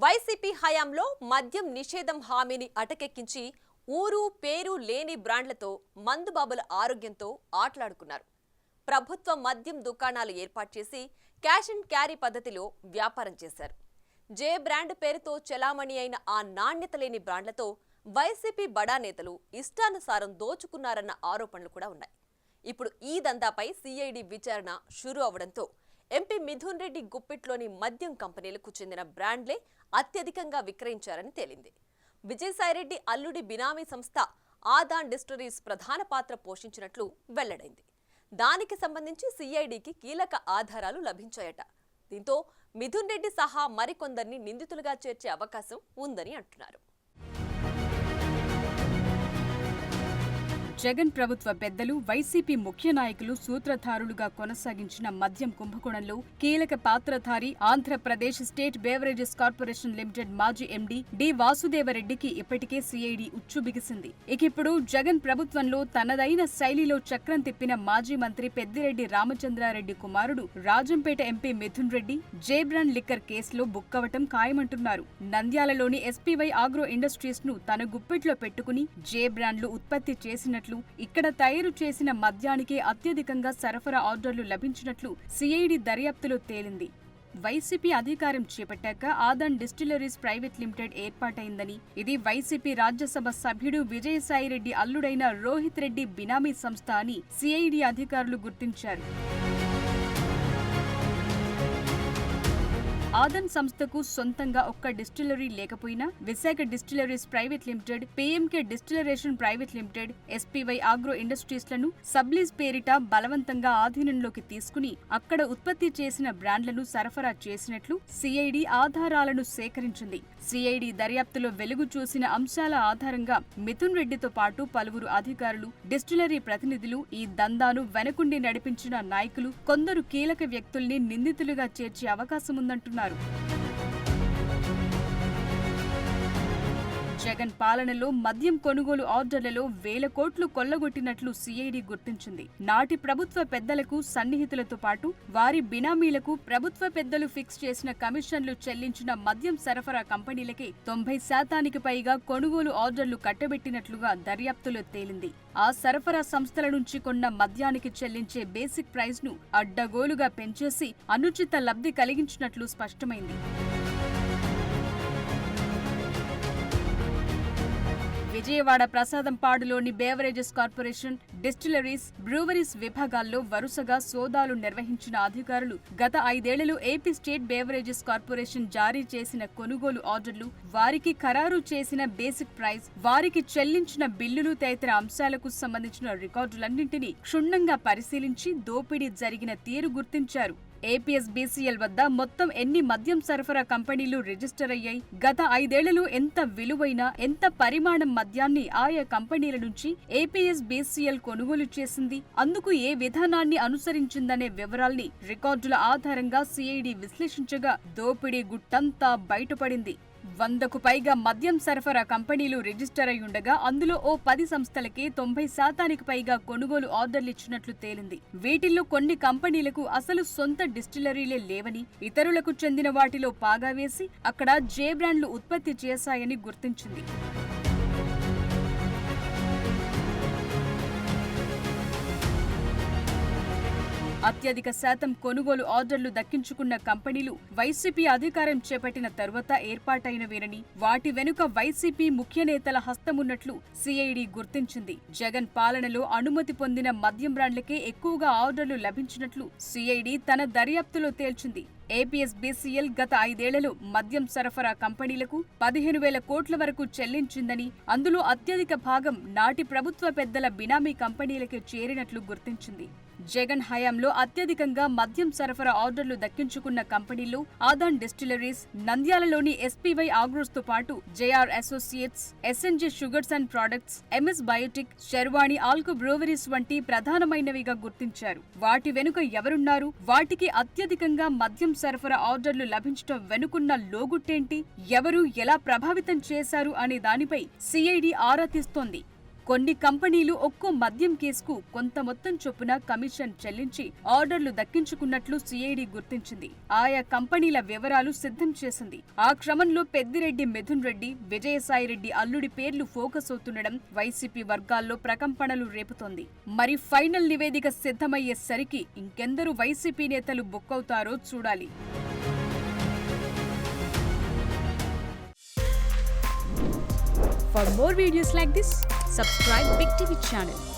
YCP హయాంలో మద్యం నిషేధం హామీని అటకెక్కించి ఊరు పేరు లేని బ్రాండ్లతో మందుబాబుల ఆరోగ్యంతో ఆటలాడుకున్నారు. ప్రభుత్వ మద్యం దుకాణాలు ఏర్పాటు చేసి క్యాష్ అండ్ క్యారీ పద్ధతిలో వ్యాపారం చేశారు. జే బ్రాండ్ పేరుతో చెలామణి అయిన ఆ నాణ్యత లేని బ్రాండ్లతో వైసీపీ బడా నేతలు ఇష్టానుసారం దోచుకున్నారన్న ఆరోపణలు కూడా ఉన్నాయి. ఇప్పుడు ఈ దందాపై సిఐడి విచారణ షురూ అవడంతో ఎంపీ మిథున్ రెడ్డి గుప్పిట్లోని మద్యం కంపెనీలకు చెందిన బ్రాండ్లే అత్యధికంగా విక్రయించారని తేలింది. విజయసాయిరెడ్డి అల్లుడి బినామీ సంస్థ ఆదాన్ డిస్టిలరీస్ ప్రధాన పాత్ర పోషించినట్లు వెల్లడైంది. దానికి సంబంధించి సిఐడికి కీలక ఆధారాలు లభించాయట. దీంతో మిథున్ రెడ్డి సహా మరికొందరిని నిందితులుగా చేర్చే అవకాశం ఉందని అంటున్నారు. జగన్ ప్రభుత్వ పెద్దలు వైసీపీ ముఖ్య నాయకులు సూత్రధారులుగా కొనసాగించిన మద్యం కుంభకోణంలో కీలక పాత్రధారి Andhra Pradesh state beverages corporation limited మాజీ ఎండీ డి వాసుదేవరెడ్డికి ఇప్పటికే సిఐడి ఉచ్చు బిగిసింది. ఇకిప్పుడు జగన్ ప్రభుత్వంలో తనదైన శైలిలో చక్రం తిప్పిన మాజీ మంత్రి పెద్దిరెడ్డి రామచంద్రారెడ్డి కుమారుడు రాజంపేట ఎంపీ మిథున్ రెడ్డి జే బ్రాండ్ లిక్కర్ కేసులో బుక్కవటం ఖాయమంటున్నారు. నంద్యాలలోని ఎస్పీవై ఆగ్రో ఇండస్ట్రీస్ ను తన గుప్పెట్లో పెట్టుకుని జే బ్రాండ్లు ఉత్పత్తి చేసినట్లు, ఇక్కడ తయారు చేసిన మద్యానికే అత్యధికంగా సరఫరా ఆర్డర్లు లభించినట్లు సిఐడి దర్యాప్తులో తేలింది. వైసీపీ అధికారం చేపట్టాక ఆదాన్ డిస్టిలరీస్ ప్రైవేట్ లిమిటెడ్ ఏర్పాటైందని, ఇది వైసీపీ రాజ్యసభ సభ్యుడు విజయసాయిరెడ్డి అల్లుడైన రోహిత్ రెడ్డి బినామీ సంస్థ అని సిఐడి అధికారులు గుర్తించారు. ఆదన్ సంస్థకు సొంతంగా ఒక్క డిస్టిలరీ లేకపోయినా Visakha distilleries private limited, PMK distillation private limited, SPY agro industries లను సబ్లీజ్ పేరిట బలవంతంగా ఆధీనంలోకి తీసుకుని అక్కడ ఉత్పత్తి చేసిన బ్రాండ్లను సరఫరా చేసినట్లు సిఐడి ఆధారాలను సేకరించింది. సిఐడి దర్యాప్తులో వెలుగు చూసిన అంశాల ఆధారంగా మిథున్ రెడ్డితో పాటు పలువురు అధికారులు, డిస్టిలరీ ప్రతినిధులు, ఈ దందాను వెనకుండి నడిపించిన నాయకులు, కొందరు కీలక వ్యక్తుల్ని నిందితులుగా చేర్చే అవకాశముందంటున్నారు. జగన్ పాలనలో మద్యం కొనుగోలు ఆర్డర్లలో వేల కోట్లు కొల్లగొట్టినట్లు సిఐడి గుర్తించింది. నాటి ప్రభుత్వ పెద్దలకు, సన్నిహితులతో పాటు వారి బినామీలకు ప్రభుత్వ పెద్దలు ఫిక్స్ చేసిన కమిషన్లు చెల్లించిన మద్యం సరఫరా కంపెనీలకే 90% పైగా కొనుగోలు ఆర్డర్లు కట్టబెట్టినట్లుగా దర్యాప్తులో తేలింది. ఆ సరఫరా సంస్థల నుంచి కొన్న మద్యానికి చెల్లించే బేసిక్ ప్రైస్ ను అడ్డగోలుగా పెంచేసి అనుచిత లబ్ధి కలిగించినట్లు స్పష్టమైంది. విజయవాడ ప్రసాదంపాడులోని బేవరేజెస్ కార్పొరేషన్, డిస్టిలరీస్, బ్రూవరీస్ విభాగాల్లో వరుసగా సోదాలు నిర్వహించిన అధికారులు గత 5 ఏళ్లలో ఏపీ స్టేట్ బేవరేజెస్ కార్పొరేషన్ జారీ చేసిన కొనుగోలు ఆర్డర్లు, వారికి ఖరారు చేసిన బేసిక్ ప్రైస్, వారికి చెల్లించిన బిల్లులు తదితర అంశాలకు సంబంధించిన రికార్డులన్నింటినీ క్షుణ్ణంగా పరిశీలించి దోపిడీ జరిగిన తీరు గుర్తించారు. ఏపీఎస్బీసీఎల్ వద్ద మొత్తం ఎన్ని మద్యం సరఫరా కంపెనీలు రిజిస్టర్ అయ్యాయి, గత 5 ఏళ్లలో ఎంత విలువైన, ఎంత పరిమాణం మద్యాన్ని ఆయా కంపెనీల నుంచి ఏపీఎస్బీసీఎల్ కొనుగోలు చేసింది, అందుకు ఏ విధానాన్ని అనుసరించిందనే వివరాల్ని రికార్డుల ఆధారంగా సిఐడి విశ్లేషించగా దోపిడీ గుట్టంతా బయటపడింది. 100కు పైగా మద్యం సరఫరా కంపెనీలు రిజిస్టర్ అయి ఉండగా అందులో ఓ 10 సంస్థలకే 90% పైగా కొనుగోలు ఆర్డర్లిచ్చినట్లు తేలింది. వీటిల్లో కొన్ని కంపెనీలకు అసలు సొంత డిస్టిలరీలే లేవని, ఇతరులకు చెందిన వాటిలో పాగా వేసి అక్కడ జే బ్రాండ్లు ఉత్పత్తి చేశాయని గుర్తించింది. అత్యధిక శాతం కొనుగోలు ఆర్డర్లు దక్కించుకున్న కంపెనీలు వైసీపీ అధికారం చేపట్టిన తరువాత ఏర్పాటైనవేనని, వాటి వెనుక వైసీపీ ముఖ్య నేతల హస్తమున్నట్లు సిఐడి గుర్తించింది. జగన్ పాలనలో అనుమతి పొందిన మద్యం బ్రాండ్లకే ఎక్కువగా ఆర్డర్లు లభించినట్లు సిఐడి తన దర్యాప్తులో తేల్చింది. ఏపీఎస్బీసీఎల్ గత 5 ఏళ్లలో మద్యం సరఫరా కంపెనీలకు 15,000 కోట్ల వరకు చెల్లించిందని, అందులో అత్యధిక భాగం నాటి ప్రభుత్వ పెద్దల బినామీ కంపెనీలకే చేరినట్లు గుర్తించింది. జగన్ హయాంలో అత్యధికంగా మద్యం సరఫరా ఆర్డర్లు దక్కించుకున్న కంపెనీలు ఆదాన్ డిస్టిలరీస్, నంద్యాలలోని ఎస్పీవై ఆగ్రోస్ తో పాటు JR associates, SNJ sugars and products, MS biotic, Sharvani alco breweries వంటి ప్రధానమైనవిగా గుర్తించారు. వాటి వెనుక ఎవరున్నారు, వాటికి అత్యధికంగా మద్యం సరఫరా ఆర్డర్లు లభించడం వెనుకున్న లోగుట్టేంటి, ఎవరు ఎలా ప్రభావితం చేశారు అనే దానిపై సిఐడి ఆరా తీస్తోంది. కొన్ని కంపెనీలు ఒక్కో మద్యం కేసుకు కొంత మొత్తం చొప్పున కమిషన్ చెల్లించి ఆర్డర్లు దక్కించుకున్నట్లు సిఐడి గుర్తించింది. ఆయా కంపెనీల వివరాలు సిద్ధం చేసింది. ఆ క్రమంలో పెద్దిరెడ్డి మిథున్ రెడ్డి, విజయసాయిరెడ్డి అల్లుడి పేర్లు ఫోకస్ అవుతుండడం వైసీపీ వర్గాల్లో ప్రకంపనలు రేపుతోంది. మరి ఫైనల్ నివేదిక సిద్ధమయ్యేసరికి ఇంకెందరు వైసీపీ నేతలు బుక్కవుతారో చూడాలి. For more videos like this, subscribe Big TV channel.